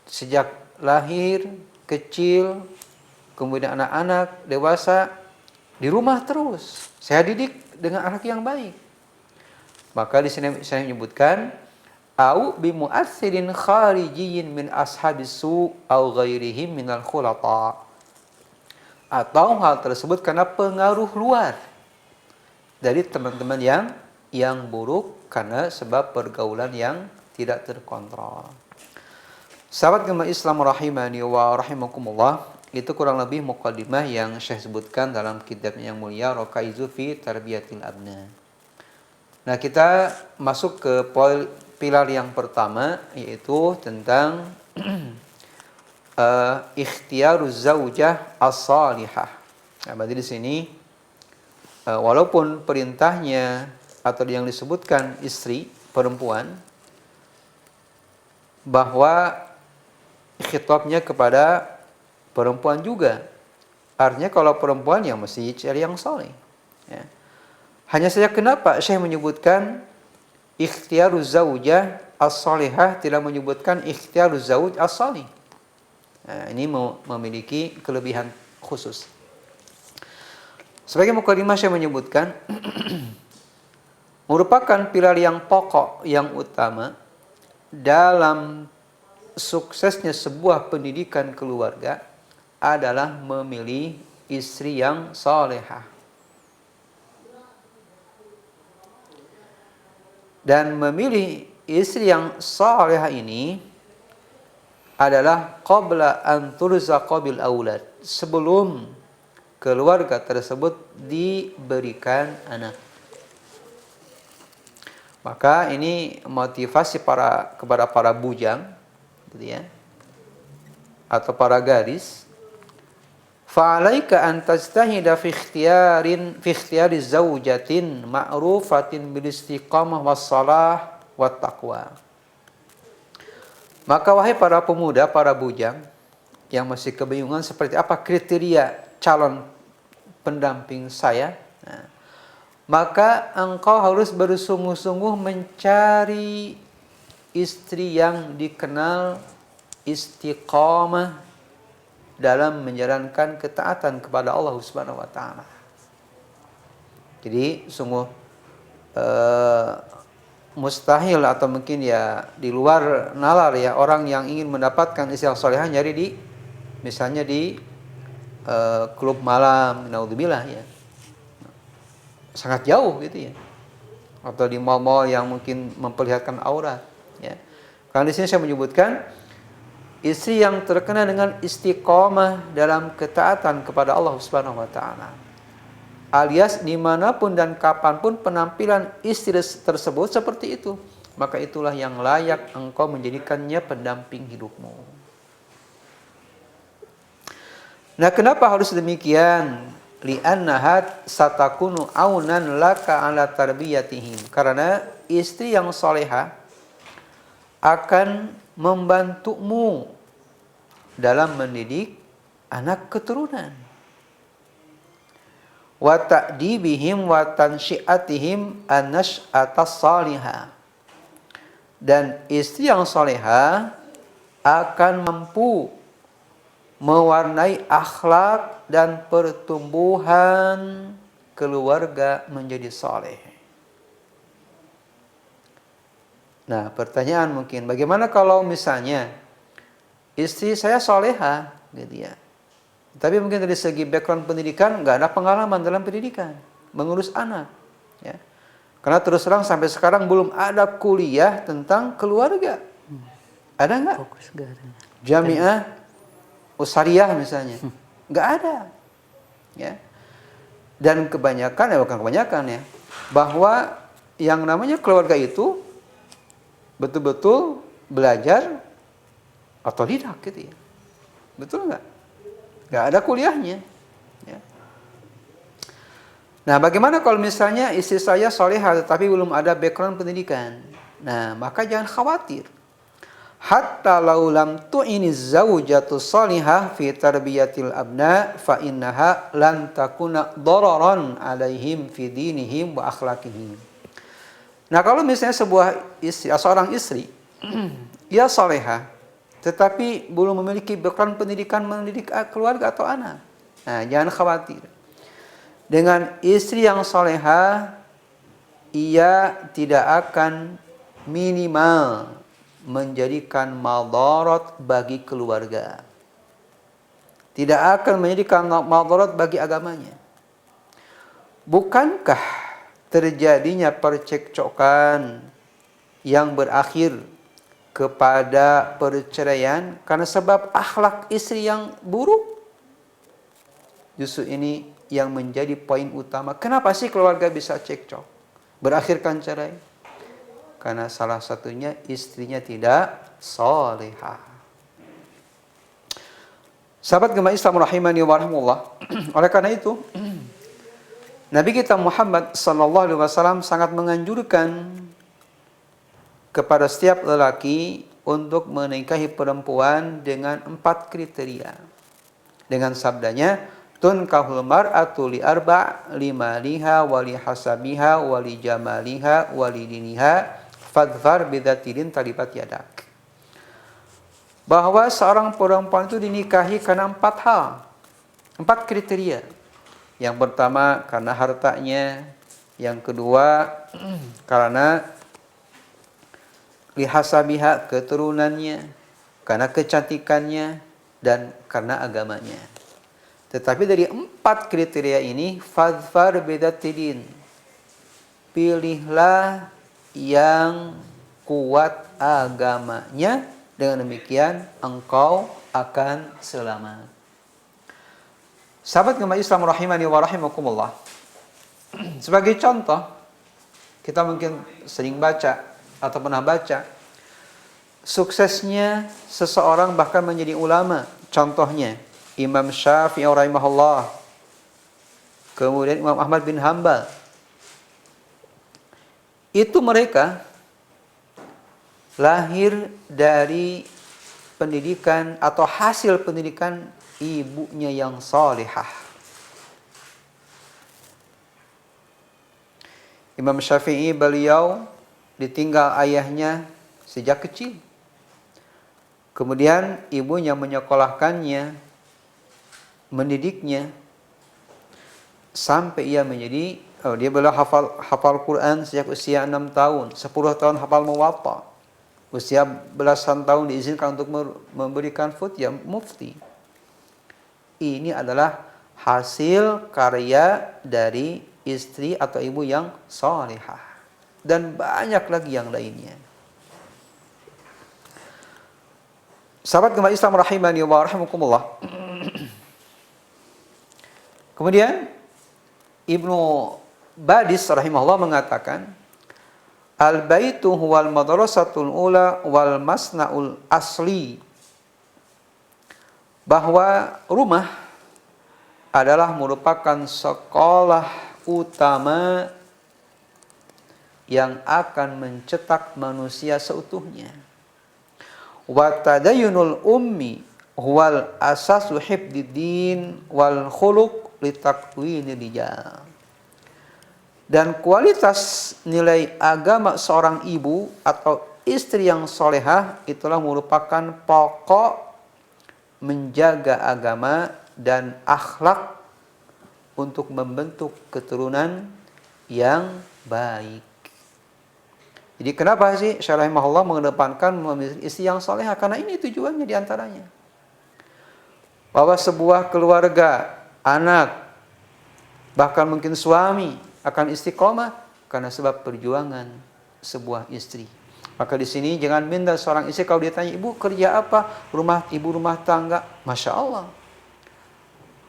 sejak lahir, kecil, kemudian anak-anak, dewasa, di rumah terus. Saya didik dengan anak yang baik. Maka di sini saya menyebutkan, au bi mu'assirin kharijiyyin min ashabis su' au ghairihim minal khulata. Atau hal tersebut karena pengaruh luar dari teman-teman yang buruk karena sebab pergaulan yang tidak terkontrol. Sahabat agama Islam rahimani wa rahimakumullah, itu kurang lebih muqaddimah yang Syekh sebutkan dalam kitabnya yang mulia Raqaizu fi Tarbiyatil Abna. Nah, kita masuk ke pilar yang pertama, yaitu tentang ikhtiyaruz zaujah as-salihah. Nah, berarti di sini walaupun perintahnya atau yang disebutkan istri, perempuan, bahwa khitabnya kepada perempuan juga. Artinya kalau perempuan yang mesti cari yang saleh. Ya. Hanya saja kenapa Syekh menyebutkan ikhtiyaruz zaujah as-salihah, tidak menyebutkan ikhtiyaruz zauj as-salih. Nah, ini memiliki kelebihan khusus. Sebagai mukadimah saya menyebutkan merupakan pilar yang pokok, yang utama dalam suksesnya sebuah pendidikan keluarga adalah memilih istri yang salehah. Dan memilih istri yang salehah ini adalah qabla an turzaqa bil aulad, sebelum keluarga tersebut diberikan anak. Maka ini motivasi kepada para bujang, gitu ya, atau para gadis. Fa'alaika an tajtahida fi ikhtiyari zawjatin ma'rufatin bil istiqamah was salah wat taqwa. Maka wahai para pemuda, para bujang yang masih kebingungan seperti apa kriteria calon pendamping saya, nah, maka engkau harus bersungguh-sungguh mencari istri yang dikenal istiqamah dalam menjalankan ketaatan kepada Allah Subhanahu wa taala. Jadi sungguh mustahil atau mungkin ya di luar nalar ya orang yang ingin mendapatkan istri yang salehah nyari misalnya di klub malam, naudzubillah ya. Sangat jauh gitu ya. Atau di mall-mall yang mungkin memperlihatkan aurat ya. Karena di sini saya menyebutkan istri yang terkena dengan istiqomah dalam ketaatan kepada Allah Subhanahu wa taala. Alias dimanapun dan kapanpun penampilan istri tersebut seperti itu, maka itulah yang layak engkau menjadikannya pendamping hidupmu. Nah, kenapa harus demikian? Li'annaha satakunu aunan laka ala tarbiyatihim. Karena istri yang salehah akan membantumu dalam mendidik anak keturunan. Wa ta'dibihim wa tansyi'atihim an-nash'atas salihah. Dan istri yang salehah akan mampu mewarnai akhlak dan pertumbuhan keluarga menjadi saleh. Nah, pertanyaan mungkin, bagaimana kalau misalnya istri saya salehah, gitu ya, tapi mungkin dari segi background pendidikan nggak ada pengalaman dalam pendidikan, mengurus anak, ya. Karena terus terang sampai sekarang belum ada kuliah tentang keluarga. Ada nggak? Jamiah Usariyah misalnya, nggak ada, ya. Dan kebanyakan, ya bukan kebanyakan ya, bahwa yang namanya keluarga itu betul-betul belajar otodidak gitu ya, betul nggak? Nggak ada kuliahnya. Ya. Nah, bagaimana kalau misalnya istri saya salehah tetapi belum ada background pendidikan? Nah, maka jangan khawatir. Hatta law lam tu'ini zaujatu salihah fi tarbiyatil abna fa innaha lan takuna dararan alaihim fi dinihim wa akhlaqihim. Nah, kalau misalnya seorang istri ia salehah tetapi belum memiliki background pendidikan mendidik keluarga atau anak. Nah, jangan khawatir. Dengan istri yang salehah ia tidak akan minimal menjadikan madarat bagi keluarga. Tidak akan menjadikan madarat bagi agamanya. Bukankah terjadinya percekcokan yang berakhir kepada perceraian karena sebab akhlak istri yang buruk? Justru ini yang menjadi poin utama. Kenapa sih keluarga bisa cekcok, berakhirkan cerai? Karena salah satunya istrinya tidak salihah. Sahabat gemah Islam rahimani wa rahimullah. Oleh karena itu, Nabi kita Muhammad sallallahu alaihi wasallam sangat menganjurkan kepada setiap lelaki untuk menikahi perempuan dengan 4 kriteria. Dengan sabdanya, tunkahul mar'atu li arba' limaliha wa li hasabiha wa li jamaliha wa li diniha fadfar bidzatidin talibat yadak. Bahwa seorang perempuan itu dinikahi karena 4 hal, 4 kriteria. Yang pertama karena hartanya, yang kedua karena lihasabiha keturunannya, karena kecantikannya, dan karena agamanya. Tetapi dari 4 kriteria ini, fadfar bidzatidin, pilihlah yang kuat agamanya, dengan demikian engkau akan selamat. Sahabat gemar Islam rahimani wa rahimakumullah. Sebagai contoh, kita mungkin sering baca atau pernah baca suksesnya seseorang bahkan menjadi ulama. Contohnya Imam Syafi'i rahimahullah, kemudian Imam Ahmad bin Hambal. Itu mereka lahir dari pendidikan atau hasil pendidikan ibunya yang salihah. Imam Syafi'i beliau ditinggal ayahnya sejak kecil. Kemudian ibunya menyekolahkannya, mendidiknya sampai ia menjadi dia beliau hafal Quran sejak usia 6 tahun, 10 tahun hafal Muwatta. Usia belasan tahun diizinkan untuk memberikan fatwa mufti. Ini adalah hasil karya dari istri atau ibu yang salihah. Dan banyak lagi yang lainnya. Sahabat gemar Islam rahimani wa rahimakumullah. Kemudian Ibnu Badis rahimahullah mengatakan, al-baitu huwal madrasatul ula wal masna'ul asli. Bahwa rumah adalah merupakan sekolah utama yang akan mencetak manusia seutuhnya. Wa tadayyunul ummi huwal asasu hifdiddin wal khuluq litakwinil rijal. Dan kualitas nilai agama seorang ibu atau istri yang solehah itulah merupakan pokok menjaga agama dan akhlak untuk membentuk keturunan yang baik. Jadi kenapa sih Syekh rahimahullah mengedepankan memilih istri yang solehah? Karena ini tujuannya diantaranya. Bahwa sebuah keluarga, anak, bahkan mungkin suami akan istiqomah karena sebab perjuangan sebuah istri. Maka di sini jangan minder seorang istri kalau ditanya, ibu kerja apa? Ibu rumah tangga. Masya Allah.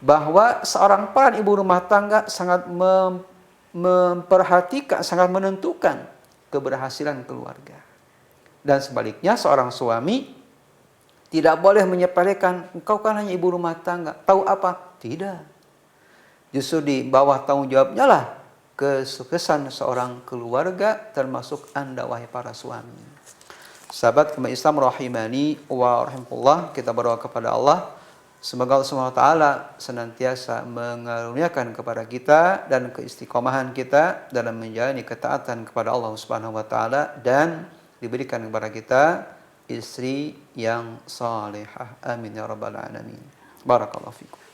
Bahwa seorang peran ibu rumah tangga sangat memperhatikan, sangat menentukan keberhasilan keluarga. Dan sebaliknya seorang suami tidak boleh menyepelekan, engkau kan hanya ibu rumah tangga, tahu apa? Tidak. Justru di bawah tanggung jawabnya lah kesuksesan seorang keluarga, termasuk Anda wahai para suami. Sahabat gemar Islam rahimani wa rahimakumullah, kita berdoa kepada Allah semoga Allah SWT senantiasa mengaruniakan kepada kita dan keistiqomahan kita dalam menjalani ketaatan kepada Allah Subhanahu wa taala dan diberikan kepada kita istri yang salihah. Amin ya rabbal alamin. Barakallahu fikum.